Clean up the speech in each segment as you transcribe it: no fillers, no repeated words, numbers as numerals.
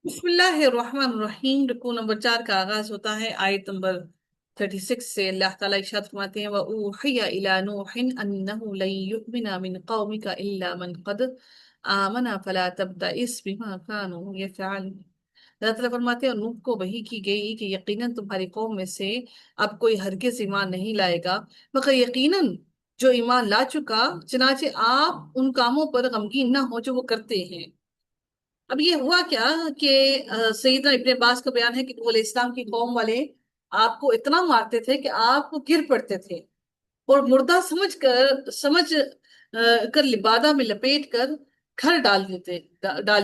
بسم اللہ الرحمن الرحیم۔ رکوع نمبر 4 کا آغاز ہوتا ہے آیت نمبر 36 سے۔ اللہ تعالیٰ ارشاد فرماتے ہیں وَأُوحِيَ إِلَى نُوحٍ أَنَّهُ لَن يُؤْمِنَ مِن قَوْمِكَ إِلَّا مَن قَدْ آمَنَ فَلَا تَبْتَئِسْ بِمَا كَانُوا يَفْعَلُونَ۔ اللہ تعالیٰ فرماتے ہیں اور نوح کو وحی کی گئی کہ یقیناً تمہاری قوم میں سے اب کوئی ہرگز ایمان نہیں لائے گا مگر یقیناً جو ایمان لا چکا، چنانچہ آپ ان کاموں پر غمگین نہ ہو جو وہ کرتے ہیں۔ اب یہ ہوا کیا کہ سیدنا ابن عباس کا بیان ہے کہ نوح علیہ السلام کی قوم والے آپ کو اتنا مارتے تھے کہ آپ گر پڑتے تھے اور مردہ سمجھ کر لبادہ میں لپیٹ کر گھر ڈال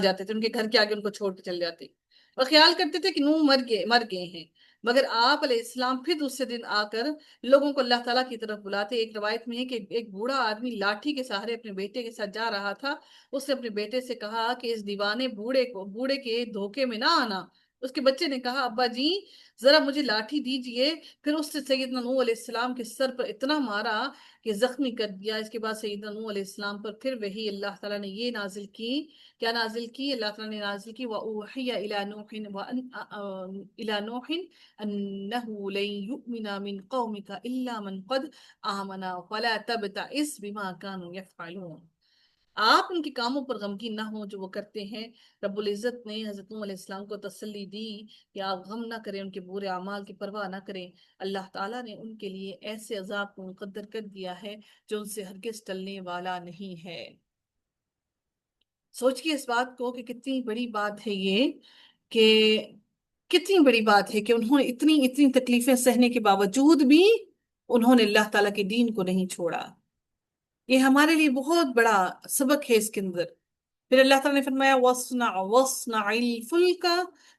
جاتے تھے، ان کے گھر کے آگے ان کو چھوڑ کے چل جاتے اور خیال کرتے تھے کہ نوح مر گئے ہیں۔ مگر آپ علیہ السلام پھر دوسرے دن آ کر لوگوں کو اللہ تعالیٰ کی طرف بلاتے۔ ایک روایت میں ہے کہ ایک بوڑھا آدمی لاٹھی کے سہارے اپنے بیٹے کے ساتھ جا رہا تھا۔ اس نے اپنے بیٹے سے کہا کہ اس دیوانے بوڑھے کے دھوکے میں نہ آنا۔ اس کے بچے نے کہا ابا جی ذرا مجھے لاٹھی دیجئے۔ پھر اس سے سیدنا نوح علیہ السلام کے سر پر اتنا مارا کہ زخمی کر دیا۔ اس کے بعد سیدنا نوح علیہ السلام پر پھر وہی اللہ تعالیٰ نے یہ نازل کی۔ کیا نازل کی؟ اللہ تعالیٰ نے نازل کی وَأُوحِيَ إِلَى نُوحٍ أَنَّهُ لَن يُؤْمِنَ مِن قَوْمِكَ إِلَّا مَن قَدْ آمَنَ فَلَا تَبْتَئِسْ بِمَا كَانُوا يَفْعَلُونَ۔ آپ ان کے کاموں پر غمگین نہ ہوں جو وہ کرتے ہیں۔ رب العزت نے حضرت نوح علیہ السلام کو تسلی دی کہ آپ غم نہ کریں، ان کے برے اعمال کی پرواہ نہ کریں۔ اللہ تعالیٰ نے ان کے لیے ایسے عذاب کو مقدر کر دیا ہے جو ان سے ہرگز ٹلنے والا نہیں ہے۔ سوچئے اس بات کو کہ کتنی بڑی بات ہے یہ، کہ کتنی بڑی بات ہے کہ انہوں نے اتنی تکلیفیں سہنے کے باوجود بھی انہوں نے اللہ تعالیٰ کے دین کو نہیں چھوڑا۔ یہ ہمارے لیے بہت بڑا سبق ہے اس کے اندر۔ پھر اللہ تعالیٰ نے فرمایا وَاصْنَعِ الْفُلْكَ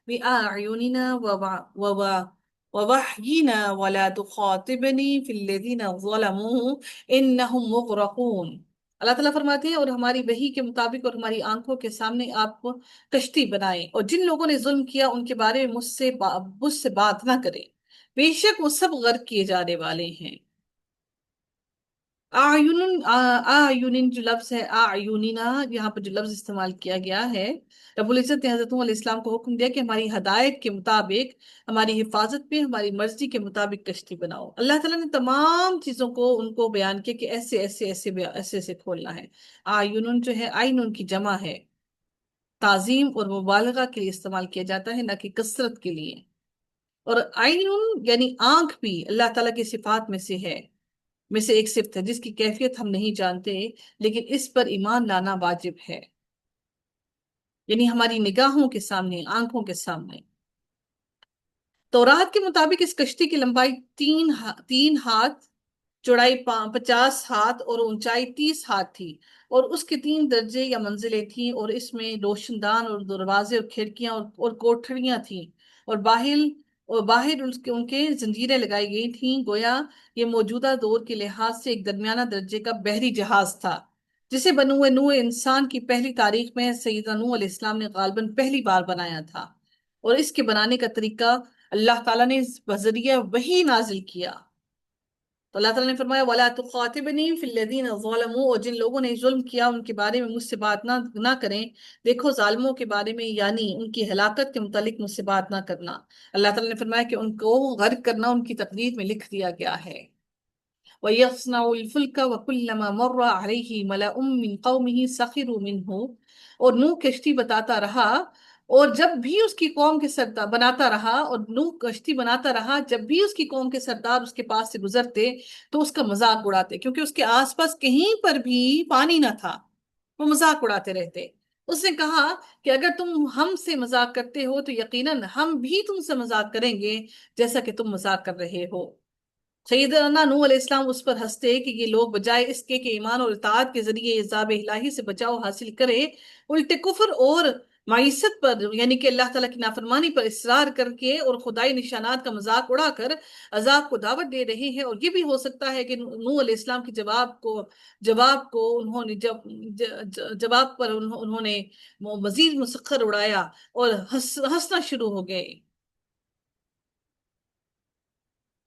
بِأَعْيُنِنَا وَوَحْيِنَا وَلَا تُخَاطِبْنِي فِي الَّذِينَ ظَلَمُوا إِنَّهُمْ مُغْرَقُونَ۔ اللہ تعالیٰ فرماتے ہیں اور ہماری وحی کے مطابق اور ہماری آنکھوں کے سامنے آپ کشتی بنائیں اور جن لوگوں نے ظلم کیا ان کے بارے میں مجھ سے بات نہ کریں، بے شک وہ سب غرق کیے جانے والے ہیں۔ آیون جو لفظ ہے آیوننا، یہاں پر جو لفظ استعمال کیا گیا ہے، رب العزت نے حضرت نوح علیہ السلام کو حکم دیا کہ ہماری ہدایت کے مطابق، ہماری حفاظت پہ، ہماری مرضی کے مطابق کشتی بناؤ۔ اللہ تعالیٰ نے تمام چیزوں کو ان کو بیان کیا کہ ایسے ایسے ایسے ایسے ایسے کھولنا ہے۔ آیون جو ہے آئین کی جمع ہے، تعظیم اور مبالغہ کے لیے استعمال کیا جاتا ہے، نہ کہ کثرت کے لیے۔ اور آئین یعنی آنکھ بھی اللہ تعالیٰ کی صفات میں سے ایک صفت ہے جس کی کیفیت ہم نہیں جانتے، لیکن اس پر ایمان لانا واجب ہے، یعنی ہماری نگاہوں کے سامنے، آنکھوں کے سامنے۔ تورات کے مطابق اس کشتی کی لمبائی 3 ہاتھ، چوڑائی 50 ہاتھ اور اونچائی 30 ہاتھ تھی، اور اس کے 3 درجے یا منزلیں تھیں، اور اس میں روشن دان اور دروازے اور کھڑکیاں اور کوٹھریاں تھیں، اور باہر ان کے زنجیریں لگائی گئی تھیں، گویا یہ موجودہ دور کے لحاظ سے ایک درمیانہ درجے کا بحری جہاز تھا جسے بنو نوح انسان کی پہلی تاریخ میں سیدنا نوح علیہ السلام نے غالباً پہلی بار بنایا تھا، اور اس کے بنانے کا طریقہ اللہ تعالیٰ نے بذریعہ وحی نازل کیا۔ تو اللہ تعالیٰ نے فرمایا وَلَا تُخَاطِبْنِي فِي الَّذِينَ ظَلَمُوا، اور جن لوگوں نے ظلم کیا ان کے بارے میں مجھ سے بات نہ کریں۔ دیکھو ظالموں کے بارے میں یعنی ان کی ہلاکت کے متعلق مجھ سے بات نہ کرنا۔ اللہ تعالیٰ نے فرمایا کہ ان کو غرق کرنا ان کی تقدیر میں لکھ دیا گیا ہے۔ وَيَصْنَعُ الْفُلْكَ وَكُلَّمَا مَرَّ عَلَيْهِ مَلَأٌ مِّن قَوْمِهِ سَخِرُوا مِنْهُ، اور نوح کشتی بتاتا رہا، اور جب بھی اس کی قوم کے سردار بناتا رہا، اور نوح کشتی بناتا رہا جب بھی اس کی قوم کے سردار اس کے پاس سے گزرتے تو اس کا مذاق اڑاتے، کیونکہ اس کے آس پاس کہیں پر بھی پانی نہ تھا، وہ مذاق اڑاتے رہتے۔ اس نے کہا کہ اگر تم ہم سے مذاق کرتے ہو تو یقیناً ہم بھی تم سے مذاق کریں گے جیسا کہ تم مذاق کر رہے ہو۔ سیدنا نوح علیہ السلام اس پر ہنستے کہ یہ لوگ بجائے اس کے کہ ایمان اور اطاعت کے ذریعے عذاب الہی سے بچاؤ حاصل کرے، الٹے کفر اور معیشت پر یعنی کہ اللہ تعالیٰ کی نافرمانی پر اصرار کر کے اور خدائی نشانات کا مذاق اڑا کر عذاب کو دعوت دے رہے ہیں۔ اور یہ بھی ہو سکتا ہے کہ نوح علیہ السلام کی جواب کو انہوں نے جواب پر انہوں نے مزید مسخر اڑایا اور ہنسنا شروع ہو گئے۔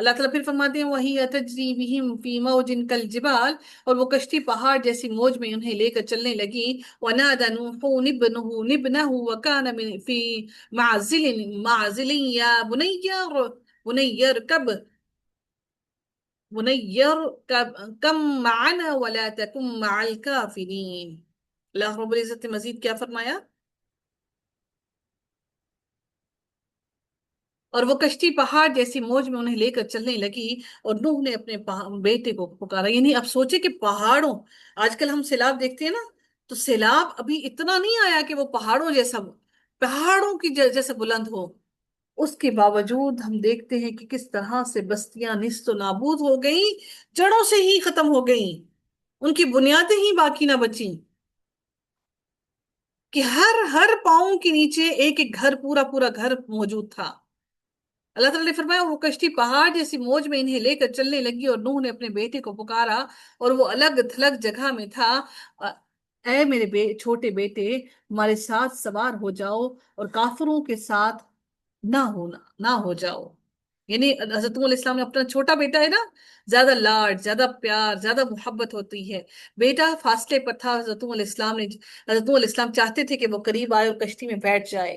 اللہ تعالیٰ پھر فرماتے ہیں وہی تجری بہم فی موج کالجبال، اور وہ کشتی پہاڑ جیسی موج میں انہیں لے کر چلنے لگی. ونادى نوح ابنه وكان في معزل يا بني اركب كم معنا ولا تكن مع الكافرين. اللہ رب العزت نے مزید کیا فرمایا؟ اور وہ کشتی پہاڑ جیسی موج میں انہیں لے کر چلنے لگی، اور نوح نے اپنے بیٹے کو پکارا. یعنی اب سوچے کہ پہاڑوں، آج کل ہم سیلاب دیکھتے ہیں نا، تو سیلاب ابھی اتنا نہیں آیا کہ وہ پہاڑوں کی جیسے بلند ہو. اس کے باوجود ہم دیکھتے ہیں کہ کس طرح سے بستیاں نیست و نابود ہو گئیں، جڑوں سے ہی ختم ہو گئیں، ان کی بنیادیں ہی باقی نہ بچیں، کہ ہر ہر پاؤں کے نیچے ایک ایک گھر، پورا پورا گھر موجود تھا. اللہ تعالیٰ نے فرمایا وہ کشتی پہاڑ جیسی موج میں انہیں لے کر چلنے لگی، اور نوح نے اپنے بیٹے کو پکارا اور وہ الگ تھلگ جگہ میں تھا. اے میرے چھوٹے بیٹے، ہمارے ساتھ سوار ہو جاؤ اور کافروں کے ساتھ نہ ہو جاؤ. یعنی حضرت علیہ السلام نے اپنا چھوٹا بیٹا ہے نا، زیادہ لاڈ، زیادہ پیار، زیادہ محبت ہوتی ہے. بیٹا فاصلے پر تھا، حضرت علیہ السلام چاہتے تھے کہ وہ قریب آئے اور کشتی میں بیٹھ جائے.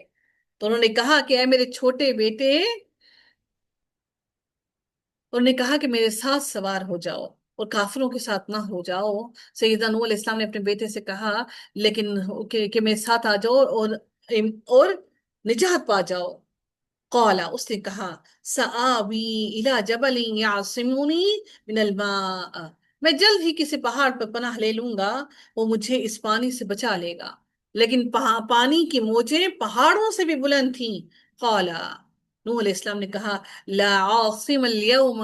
تو انہوں نے کہا کہ اے میرے چھوٹے بیٹے، انہوں نے کہا کہ میرے ساتھ سوار ہو جاؤ اور کافروں کے ساتھ نہ ہو جاؤ. سیدنا نوح علیہ السلام نے اپنے بیٹے سے کہا لیکن کہ میرے ساتھ آ جاؤ اور نجات پا جاؤ. قالا، اس نے کہا سآوی الی جبل یعصمنی من الماء، میں جلد ہی کسی پہاڑ پر پناہ لے لوں گا، وہ مجھے اس پانی سے بچا لے گا. لیکن پانی کی موجیں پہاڑوں سے بھی بلند تھیں. قالا، نوح علیہ السلام نے کہا لا عاصم اليوم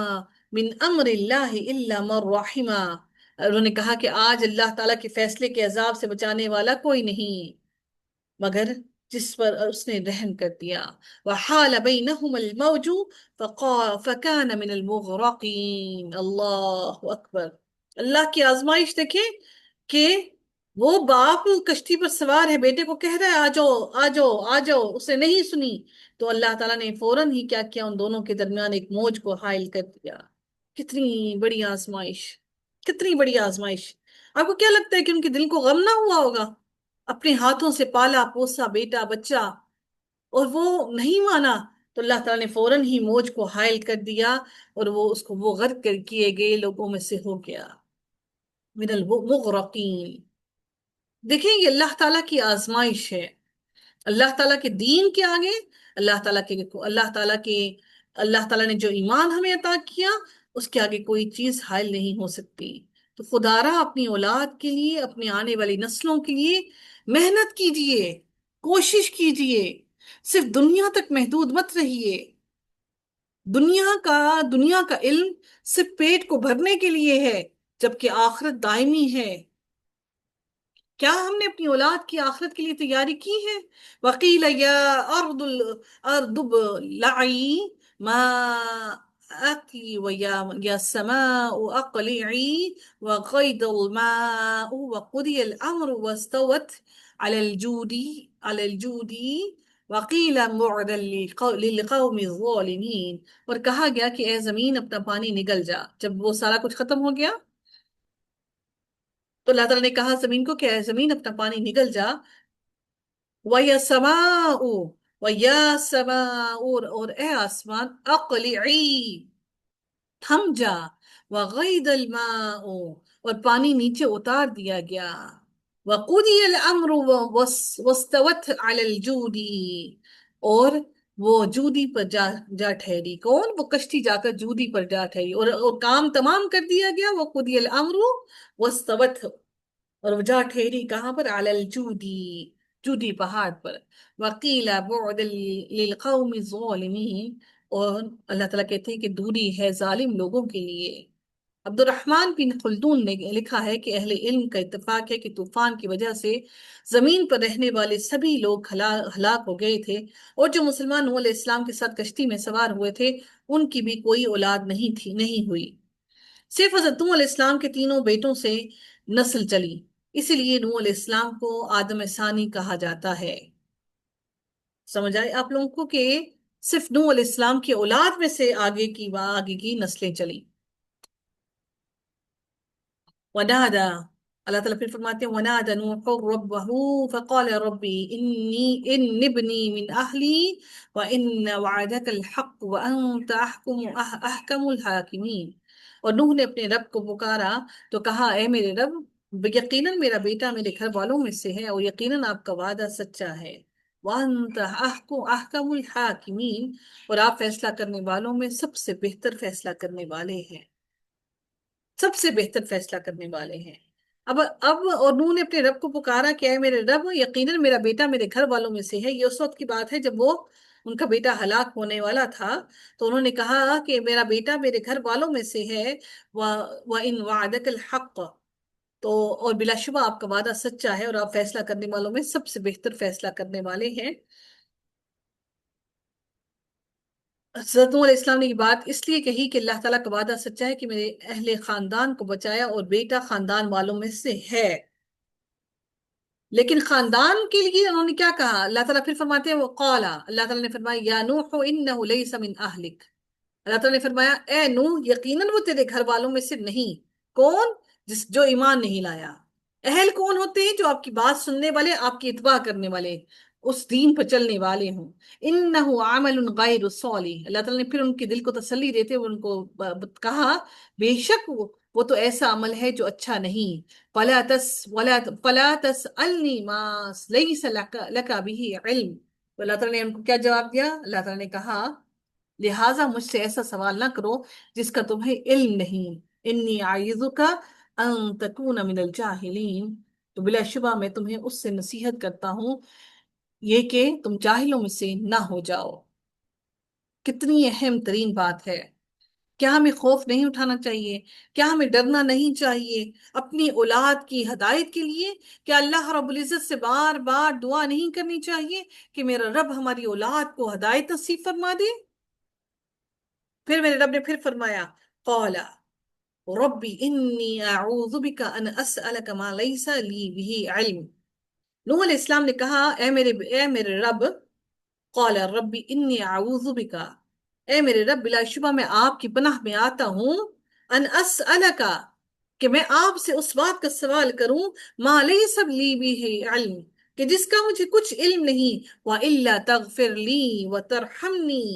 من امر اللہ الا من رحم، انہوں نے کہا کہ آج اللہ تعالیٰ کے فیصلے کے عذاب سے بچانے والا کوئی نہیں مگر جس پر اس نے رحم کر دیا. وحال بینہم الموج فکان من المغرقین. اللہ اکبر. اللہ کی آزمائش دیکھیں کہ وہ باپ کشتی پر سوار ہے، بیٹے کو کہہ رہا ہے آ جاؤ آ جاؤ آ جاؤ، اسے نہیں سنی. تو اللہ تعالیٰ نے فوراً ہی کیا کیا، ان دونوں کے درمیان ایک موج کو حائل کر دیا. کتنی بڑی آزمائش، کتنی بڑی آزمائش. آپ کو کیا لگتا ہے کہ ان کے دل کو غم نہ ہوا ہوگا؟ اپنے ہاتھوں سے پالا پوسا بیٹا بچہ، اور وہ نہیں مانا. تو اللہ تعالیٰ نے فوراً ہی موج کو حائل کر دیا، اور وہ غرق کیے گئے لوگوں میں سے ہو گیا، من المغرقین. دیکھیں یہ اللہ تعالیٰ کی آزمائش ہے. اللہ تعالیٰ کے دین کے آگے، اللہ تعالیٰ نے جو ایمان ہمیں عطا کیا، اس کے آگے کوئی چیز حائل نہیں ہو سکتی. تو خدارا اپنی اولاد کے لیے، اپنی آنے والی نسلوں کے لیے محنت کیجئے، کوشش کیجئے. صرف دنیا تک محدود مت رہیے. دنیا کا علم صرف پیٹ کو بھرنے کے لیے ہے، جبکہ آخرت دائمی ہے. کیا ہم نے اپنی اولاد کی آخرت کے لیے تیاری کی ہے؟ وَقِيلَ يَا أَرْضُ ابْلَعِي مَاءَكِ وَيَا السَّمَاءُ أَقْلِعِي وَغِيضَ الْمَاءُ وَقُضِيَ الْأَمْرُ وَاسْتَوَتْ عَلَى الْجُودِ وَقِيلَ بُعْدًا لِلْقَوْمِ الظَّالِمِينَ. اور کہا گیا کہ اے زمین اپنا پانی نگل جا. جب وہ سارا کچھ ختم ہو گیا تو اللہ تعالیٰ نے کہا زمین کو کہ اے زمین اپنا پانی نگل جا. وَيَا السَّمَاءُ وَيَا السَّمَاءُ، اور اے آسمان اقلعی، تھم جا. وَغَيْضَ الْمَاءُ، اور پانی نیچے اتار دیا گیا. وَقُضِيَ الْأَمْرُ وَاسْتَوَتْ عَلَى الْجُودِ، اور وہ جودی پر جا ٹھہری. کون؟ وہ کشتی جا کر جودی پر جا ٹھہری، اور کام تمام کر دیا گیا. وَقُضِيَ الْأَمْرُ وَاسْتَوَتْ، اور وہ جا ٹھہری کہاں پر؟ عَلَى الْجُودِ، جودی پہاڑ پر. وَقِيلَ بُعْدًا لِلْقَوْمِ الظَّالِمِينَ، اور اللہ تعالیٰ کہتے ہیں کہ دوری ہے ظالم لوگوں کے لیے. عبد الرحمن بن خلدون نے لکھا ہے کہ اہل علم کا اتفاق ہے کہ طوفان کی وجہ سے زمین پر رہنے والے سبھی لوگ ہلاک ہو گئے تھے، اور جو مسلمان نوح علیہ السلام کے ساتھ کشتی میں سوار ہوئے تھے ان کی بھی کوئی اولاد نہیں ہوئی. صرف حضرت نوح علیہ السلام کے تینوں بیٹوں سے نسل چلی، اسی لیے نوح علیہ السلام کو آدم ثانی کہا جاتا ہے. سمجھ آئے آپ لوگوں کو کہ صرف نوح علیہ السلام کی اولاد میں سے آگے کی نسلیں چلی. ونادى، اللہ تعالیٰ پھر فرماتے ہیں ونادى نوح ربه فقال ربي إن ابني من أهلي وإن وعدك الحق وأنت أحكم الحاكمين. اور نوح نے اپنے رب کو پکارا تو کہا اے میرے رب، یقیناً میرا بیٹا میرے گھر والوں میں سے ہے اور یقیناً آپ کا وعدہ سچا ہے. وَأَنْتَ أَحْكَمُ الْحَاكِمِينَ، اور آپ فیصلہ کرنے والوں میں سب سے بہتر فیصلہ کرنے والے ہیں، سب سے بہتر فیصلہ کرنے والے ہیں. اب اور نوح نے اپنے رب کو پکارا کہ اے میرے رب، یقیناً میرا بیٹا میرے گھر والوں میں سے ہے. یہ اس وقت کی بات ہے جب وہ ان کا بیٹا ہلاک ہونے والا تھا. تو انہوں نے کہا کہ میرا بیٹا میرے گھر والوں میں سے ہے. وَإِنْ وَعَدَكَ الْحَقَّ، تو اور بلا شبہ آپ کا وعدہ سچا ہے اور آپ فیصلہ کرنے والوں میں سب سے بہتر فیصلہ کرنے والے ہیں. حضرت نوح علیہ السلام نے یہ بات اس لیے کہی کہ اللہ تعالیٰ کا وعدہ سچا ہے کہ میرے اہل خاندان کو بچایا اور بیٹا خاندان والوں میں سے ہے. لیکن خاندان کے لیے انہوں نے کیا کہا؟ اللہ تعالیٰ پھر فرماتے ہیں وقال، اللہ تعالیٰ نے فرمایا یا نوح انہ لیس من اہلک، اللہ تعالیٰ نے فرمایا اے نوح، یقیناً وہ تیرے گھر والوں میں سے نہیں. کون؟ جو ایمان نہیں لایا. اہل کون ہوتے ہیں؟ جو آپ کی بات سننے والے، آپ کی اتباع کرنے والے، اس دین پر چلنے والے ہوں. انہو عمل غیر صالح، اللہ تعالیٰ نے پھر ان کے دل کو تسلی دیتے ہوئے ان کو کہا بے شک وہ تو ایسا عمل ہے جو اچھا نہیں. فلا تسألنی ما لیس لک به علم، تو اللہ تعالیٰ نے ان کو کیا جواب دیا؟ اللہ تعالیٰ نے کہا لہٰذا مجھ سے ایسا سوال نہ کرو جس کا تمہیں علم نہیں. انی اعیذک ان تکون من الجاہلین، تو بلا شبہ میں تمہیں اس سے نصیحت کرتا ہوں یہ کہ تم جاہلوں میں سے نہ ہو جاؤ. کتنی اہم ترین بات ہے. کیا ہمیں خوف نہیں اٹھانا چاہیے؟ کیا ہمیں ڈرنا نہیں چاہیے اپنی اولاد کی ہدایت کے لیے؟ کیا اللہ رب العزت سے بار بار دعا نہیں کرنی چاہیے کہ میرا رب ہماری اولاد کو ہدایت نصیب فرما دے؟ پھر میرے رب نے پھر فرمایا قال ربی انی اعوذ بک ان اسألک ما لیس لی به علم. نوح علیہ السلام نے کہا اے میرے رب، قال ربی انی اعوذ بک، اے میرے رب بلا شبہ میں آپ کی پناہ میں آتا ہوں، ان اسألک، کہ میں آپ سے اس بات کا سوال کروں ما لیس لی به علم، کہ جس کا مجھے کچھ علم نہیں. وَإِلَّا تَغْفِرْ لِي وَتَرْحَمْنِي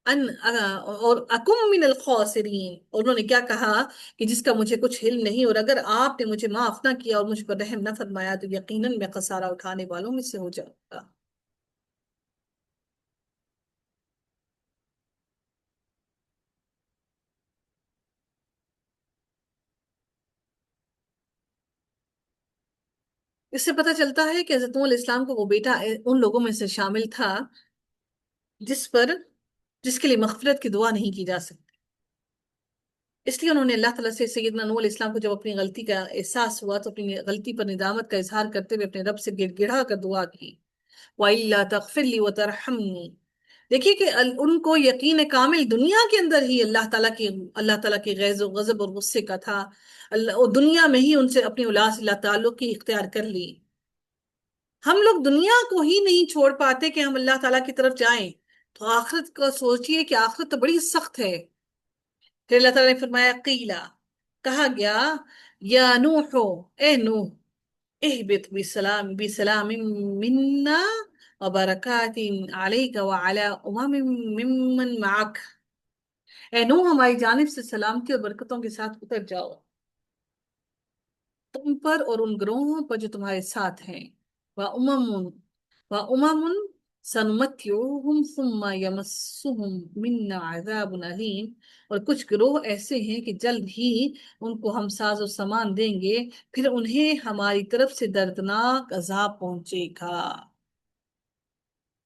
اور اکم من الخاسرین، اور انہوں نے کیا کہا کہ جس کا مجھے کچھ علم نہیں، اور اگر آپ نے مجھے معاف نہ کیا اور مجھ پر رحم نہ فرمایا تو یقیناً میں خسارہ اٹھانے والوں میں سے ہو جاؤں گا. اس سے پتہ چلتا ہے کہ حضرت نوح علیہ السلام کو وہ بیٹا ان لوگوں میں سے شامل تھا جس کے لیے مغفرت کی دعا نہیں کی جا سکتی. اس لیے انہوں نے اللہ تعالیٰ سے سیدنا نوح علیہ السلام کو جب اپنی غلطی کا احساس ہوا تو اپنی غلطی پر ندامت کا اظہار کرتے ہوئے اپنے رب سے گڑ گڑا کر دعا کی وَإِلَّا تَغْفِرْ لِي وَتَرْحَمْنِي. دیکھیے کہ ان کو یقین کامل دنیا کے اندر ہی اللہ تعالیٰ کی غیظ و غضب اور غصے کا تھا. اور دنیا میں ہی ان سے اپنی اولاد سے اللہ تعالیٰ کی اختیار کر لی. ہم لوگ دنیا کو ہی نہیں چھوڑ پاتے کہ ہم اللہ تعالیٰ کی طرف جائیں، تو آخرت کو سوچئے کہ آخرت تو بڑی سخت ہے. پھر اللہ تعالیٰ نے فرمایا قیلا، کہا گیا یا نوح، اے نوح، اہبط بسلام منا وبرکات علیک وعلی ممن معک، اے نوح ہماری جانب سے سلامتی اور برکتوں کے ساتھ اتر جاؤ تم پر اور ان گروہوں پر جو تمہارے ساتھ ہیں. وَأُمَمٌ وَأُمَمٌ سَنُمَتِّعُهُمْ ثُمَّ يَمَسُّهُمْ مِنَّا عَذَابٌ أَلِيمٌ، اور کچھ گروہ ایسے ہیں کہ جلد ہی ان کو ہم ساز و سامان دیں گے، پھر انہیں ہماری طرف سے دردناک عذاب پہنچے گا.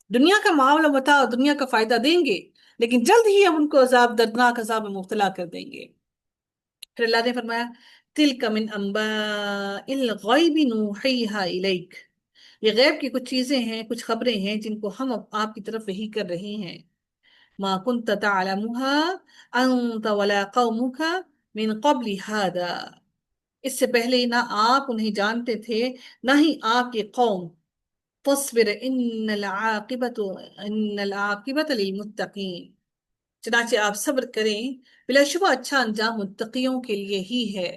دنیا کا معاملہ متاع اور دنیا کا فائدہ دیں گے، لیکن جلد ہی ہم ان کو دردناک عذاب میں مبتلا کر دیں گے. پھر اللہ نے فرمایا تِلْكَ مِنْ أَنْبَاءِ الْغَيْبِ نُوحِيهَا إِلَيْكَ، یہ غیب کی کچھ چیزیں ہیں، کچھ خبریں ہیں جن کو ہم آپ کی طرف وحی کر رہے ہیں. مَا كُنْتَ تَعْلَمُهَا أَنْتَ وَلَا قَوْمُكَ مِنْ قَبْلِ هَذَا، اس سے پہلے نہ آپ انہیں جانتے تھے نہ ہی آپ کی قوم. فاصبر ان العاقبۃ للمتقین، چنانچہ آپ صبر کریں، بلا شبہ اچھا انجام متقیوں کے لیے ہی ہے،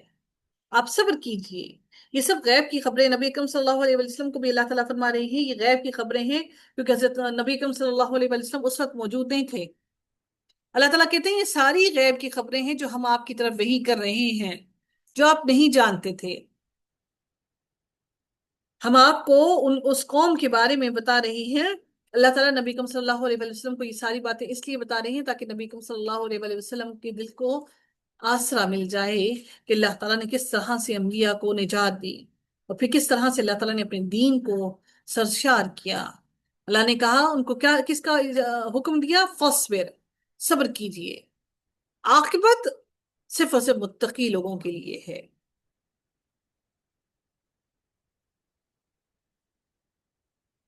آپ صبر کیجئے۔ یہ سب غیب کی خبریں نبی اکرم صلی اللہ علیہ وسلم کو بھی اللہ تعالیٰ فرما رہے ہیں، یہ غیب کی خبریں ہیں، کیونکہ حضرت نبی اکرم صلی اللہ علیہ وسلم اس وقت موجود نہیں تھے۔ اللہ تعالیٰ کہتے ہیں یہ ساری غیب کی خبریں ہیں جو ہم آپ کی طرف وحی کر رہے ہیں، جو آپ نہیں جانتے تھے۔ ہم آپ کو اس قوم کے بارے میں بتا رہے ہیں، اللہ تعالیٰ نبی اکرم صلی اللہ علیہ وسلم کو یہ ساری باتیں اس لیے بتا رہے ہیں تاکہ نبی اکرم صلی اللہ علیہ وسلم کے دل کو آسرا مل جائے کہ اللہ تعالیٰ نے کس طرح سے انبیاء کو نجات دی، اور پھر کس طرح سے اللہ تعالیٰ نے اپنے دین کو سرشار کیا۔ اللہ نے کہا ان کو کیا، کس کا حکم دیا؟ فاصبر، صبر کیجئے، عاقبت صرف اور صرف متقی لوگوں کے لیے ہے۔